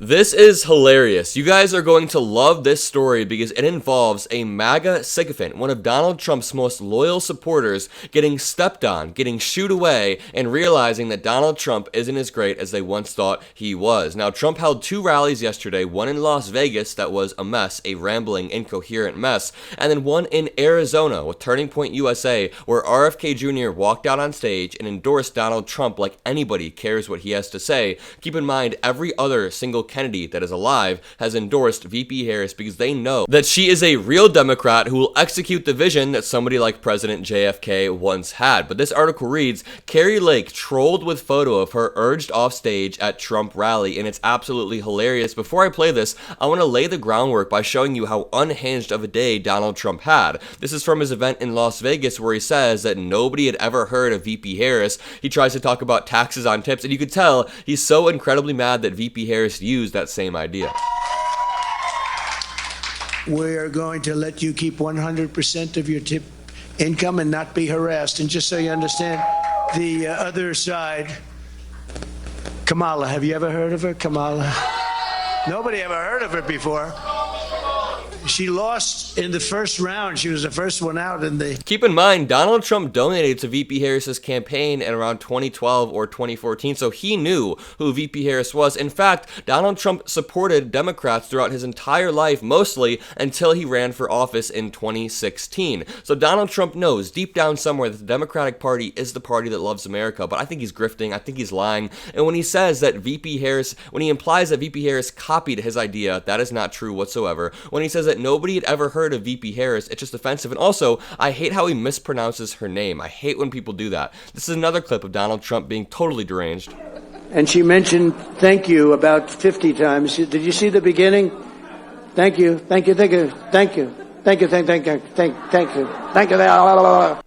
This is hilarious. You guys are going to love this story because it involves a MAGA sycophant, one of Donald Trump's most loyal supporters, getting stepped on, getting shooed away, and realizing that Donald Trump isn't as great as they once thought he was. Now, Trump held two rallies yesterday, one in Las Vegas that was a mess, a rambling, incoherent mess, and then one in Arizona with Turning Point USA, where RFK Jr. walked out on stage and endorsed Donald Trump like anybody cares what he has to say. Keep in mind, every other single Kennedy that is alive has endorsed VP Harris because they know that she is a real Democrat who will execute the vision that somebody like President JFK once had. But this article reads, Kari Lake trolled with photo of her urged off stage at Trump rally, and it's absolutely hilarious. Before I play this, I want to lay the groundwork by showing you how unhinged of a day Donald Trump had. This is from his event in Las Vegas where he says that nobody had ever heard of VP Harris. He tries to talk about taxes on tips, and you could tell he's so incredibly mad that VP Harris used that same idea. We're going to let you keep 100% of your tip income and not be harassed. And just so you understand, the other side, Kamala, have you ever heard of her? Kamala? Nobody ever heard of her before. She lost in the first round. She was the first one out in the... Keep in mind, Donald Trump donated to VP Harris's campaign in around 2012 or 2014, so he knew who VP Harris was. In fact, Donald Trump supported Democrats throughout his entire life, mostly until he ran for office in 2016. So Donald Trump knows deep down somewhere that the Democratic Party is the party that loves America, but I think he's grifting, I think he's lying. And when he says that VP Harris, when he implies that VP Harris copied his idea, that is not true whatsoever. When he says that nobody had ever heard of VP Harris, it's just offensive. And also, I hate how he mispronounces her name. I hate when people do that. This is another clip of Donald Trump being totally deranged. And she mentioned thank you about 50 times. Did you see the beginning? Thank you, thank you, thank you, thank you. Thank you, thank you, thank you.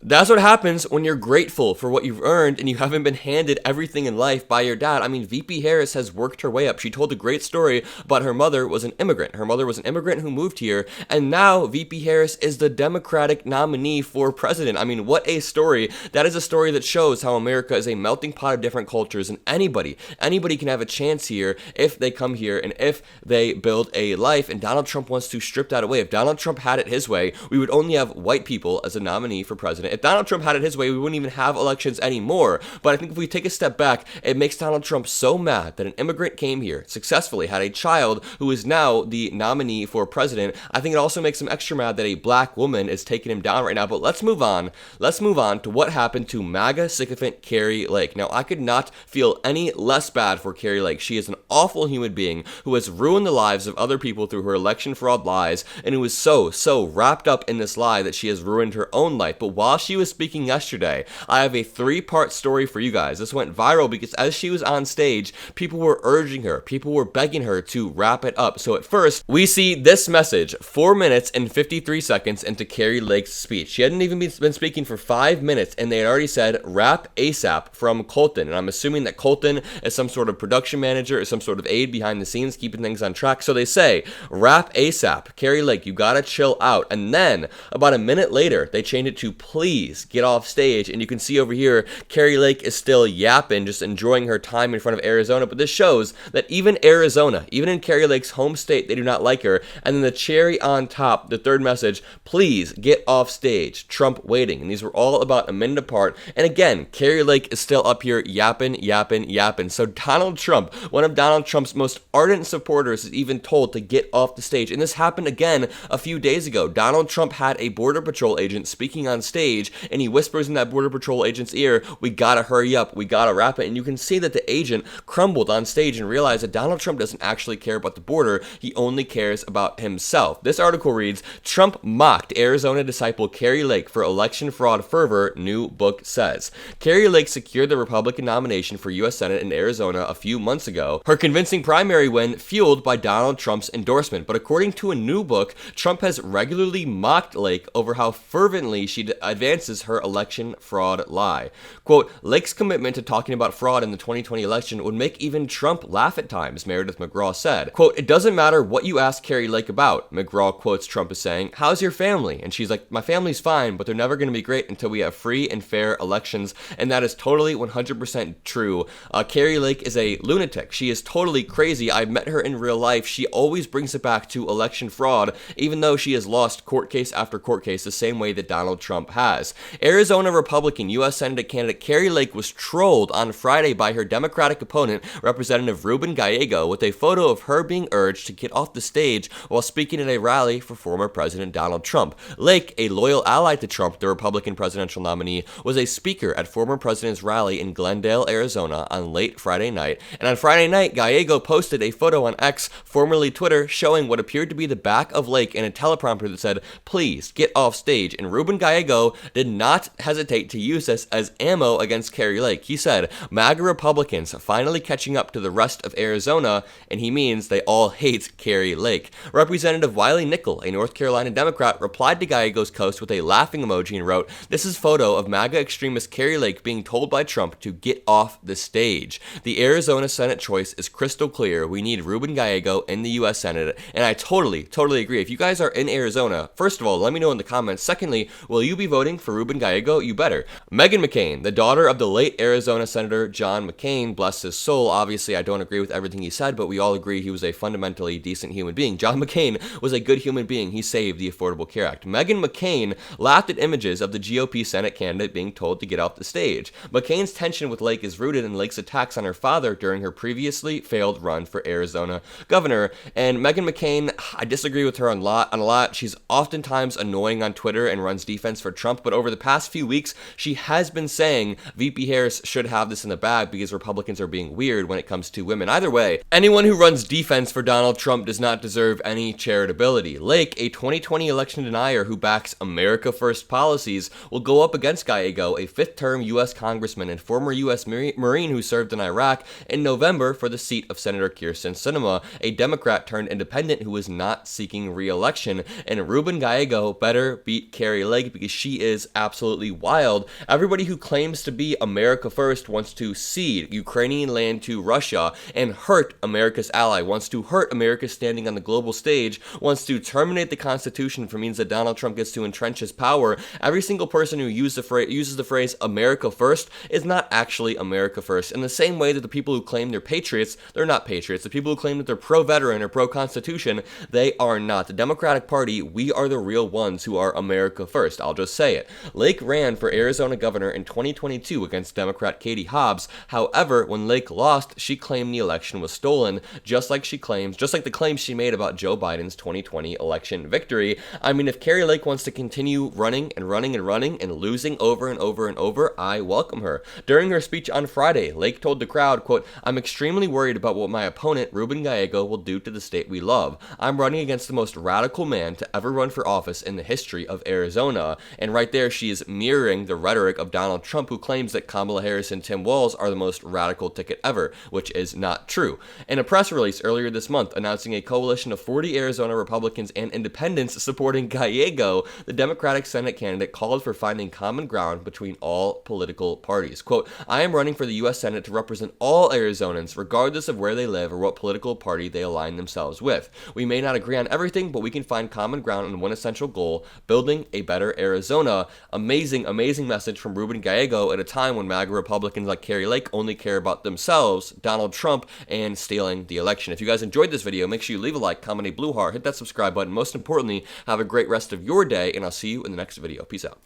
That's what happens when you're grateful for what you've earned and you haven't been handed everything in life by your dad. I mean, VP Harris has worked her way up. She told a great story about her mother was an immigrant. Her mother was an immigrant who moved here, and now VP Harris is the Democratic nominee for president. I mean, what a story. That is a story that shows how America is a melting pot of different cultures, and anybody can have a chance here if they come here and if they build a life, and Donald Trump wants to strip that away. If Donald Trump had it his way, we would only have white people as a nominee for president. If Donald Trump had it his way, we wouldn't even have elections anymore. But I think if we take a step back, it makes Donald Trump so mad that an immigrant came here, successfully had a child who is now the nominee for president. I think it also makes him extra mad that a black woman is taking him down right now. But let's move on. Let's move on to what happened to MAGA sycophant Kari Lake. Now, I could not feel any less bad for Kari Lake. She is an awful human being who has ruined the lives of other people through her election fraud lies, and who is so wrapped up in this lie that she has ruined her own life. But while she was speaking yesterday, I have a three-part story for you guys. This went viral because as she was on stage, people were urging her, people were begging her to wrap it up. So at first, we see this message 4 minutes and 53 seconds into Kari Lake's speech. She hadn't even been speaking for 5 minutes, and they had already said, wrap ASAP from Colton. And I'm assuming that Colton is some sort of production manager or some sort of aide behind the scenes, keeping things on track. So they say, wrap ASAP. Kari Lake, you gotta chill out. And then, about a minute later, they changed it to please get off stage. And you can see over here, Kari Lake is still yapping, just enjoying her time in front of Arizona. But this shows that even Arizona, even in Kari Lake's home state, they do not like her. And then the cherry on top, the third message, please get off stage. Trump waiting. And these were all about a minute apart. And again, Kari Lake is still up here yapping. So Donald Trump, one of Donald Trump's most ardent supporters, is even told to get off the stage. And this happened again a few days ago. Donald Trump had a Border Patrol agent speaking on stage, and he whispers in that Border Patrol agent's ear, we gotta hurry up, we gotta wrap it. And you can see that the agent crumbled on stage and realized that Donald Trump doesn't actually care about the border, he only cares about himself. This article reads, Trump mocked Arizona disciple Kari Lake for election fraud fervor, new book says. Kari Lake secured the Republican nomination for U.S. Senate in Arizona a few months ago, her convincing primary win fueled by Donald Trump's endorsement. But according to a new book, Trump has regularly regularly mocked Lake over how fervently she advances her election fraud lie. Quote, Lake's commitment to talking about fraud in the 2020 election would make even Trump laugh at times, Meredith McGraw said. Quote, it doesn't matter what you ask Kari Lake about, McGraw quotes Trump as saying, how's your family? And she's like, my family's fine, but they're never going to be great until we have free and fair elections. And that is totally 100% true. Kari Lake is a lunatic. She is totally crazy. I've met her in real life. She always brings it back to election fraud, even though she has lost court case after court case the same way that Donald Trump has. Arizona Republican U.S. Senate candidate Kari Lake was trolled on Friday by her Democratic opponent, Representative Ruben Gallego, with a photo of her being urged to get off the stage while speaking at a rally for former President Donald Trump. Lake, a loyal ally to Trump, the Republican presidential nominee, was a speaker at former president's rally in Glendale, Arizona on late Friday night. And on Friday night, Gallego posted a photo on X, formerly Twitter, showing what appeared to be the back of Lake and a teleprompter that said, please get off stage. And Ruben Gallego did not hesitate to use this as ammo against Kari Lake. He said, MAGA Republicans finally catching up to the rest of Arizona, and he means they all hate Kari Lake. Representative Wiley Nickel, a North Carolina Democrat, replied to Gallego's post with a laughing emoji and wrote, this is photo of MAGA extremist Kari Lake being told by Trump to get off the stage. The Arizona Senate choice is crystal clear. We need Ruben Gallego in the U.S. Senate, and I totally agree. If you guys are in Arizona, first of all, let me know in the comments. Secondly, will you be voting for Ruben Gallego? You better. Meghan McCain, the daughter of the late Arizona Senator John McCain, bless his soul. Obviously, I don't agree with everything he said, but we all agree he was a fundamentally decent human being. John McCain was a good human being. He saved the Affordable Care Act. Meghan McCain laughed at images of the GOP Senate candidate being told to get off the stage. McCain's tension with Lake is rooted in Lake's attacks on her father during her previously failed run for Arizona governor. And Meghan McCain, I disagree with her on a lot. She's oftentimes annoying on Twitter and runs defense for Trump, but over the past few weeks, she has been saying VP Harris should have this in the bag because Republicans are being weird when it comes to women. Either way, anyone who runs defense for Donald Trump does not deserve any charitability. Lake, a 2020 election denier who backs America First policies, will go up against Gallego, a fifth-term U.S. congressman and former U.S. Marine who served in Iraq, in November for the seat of Senator Kyrsten Sinema, a Democrat turned independent who is not seeking re-election. And Ruben Gallego better beat Kari Lake because she is absolutely wild. Everybody who claims to be America First wants to cede Ukrainian land to Russia and hurt America's ally, wants to hurt America's standing on the global stage, wants to terminate the Constitution for means that Donald Trump gets to entrench his power. Every single person who uses the phrase America First is not actually America First. In the same way that the people who claim they're patriots, they're not patriots. The people who claim that they're pro-veteran or pro-Constitution, they are not. The Democratic Party, we are the real ones who are America First. I'll just say it. Lake ran for Arizona governor in 2022 against Democrat Katie Hobbs. However, when Lake lost, she claimed the election was stolen, just like the claims she made about Joe Biden's 2020 election victory. I mean, if Kari Lake wants to continue running and losing over and over, I welcome her. During her speech on Friday, Lake told the crowd, quote, I'm extremely worried about what my opponent, Ruben Gallego, will do to the state we love. I'm running against the most radical man to ever run for office in the history of Arizona. And right there, she is mirroring the rhetoric of Donald Trump, who claims that Kamala Harris and Tim Walz are the most radical ticket ever, which is not true. In a press release earlier this month announcing a coalition of 40 Arizona Republicans and independents supporting Gallego, the Democratic Senate candidate called for finding common ground between all political parties. Quote, I am running for the U.S. Senate to represent all Arizonans, regardless of where they live or what political party they align themselves with. We may not agree on everything, but we can find common ground on one essential goal, building a better Arizona. Amazing message from Ruben Gallego at a time when MAGA Republicans like Kari Lake only care about themselves, Donald Trump, and stealing the election. If you guys enjoyed this video, make sure you leave a like, comment a blue heart, hit that subscribe button. Most importantly, have a great rest of your day, and I'll see you in the next video. Peace out.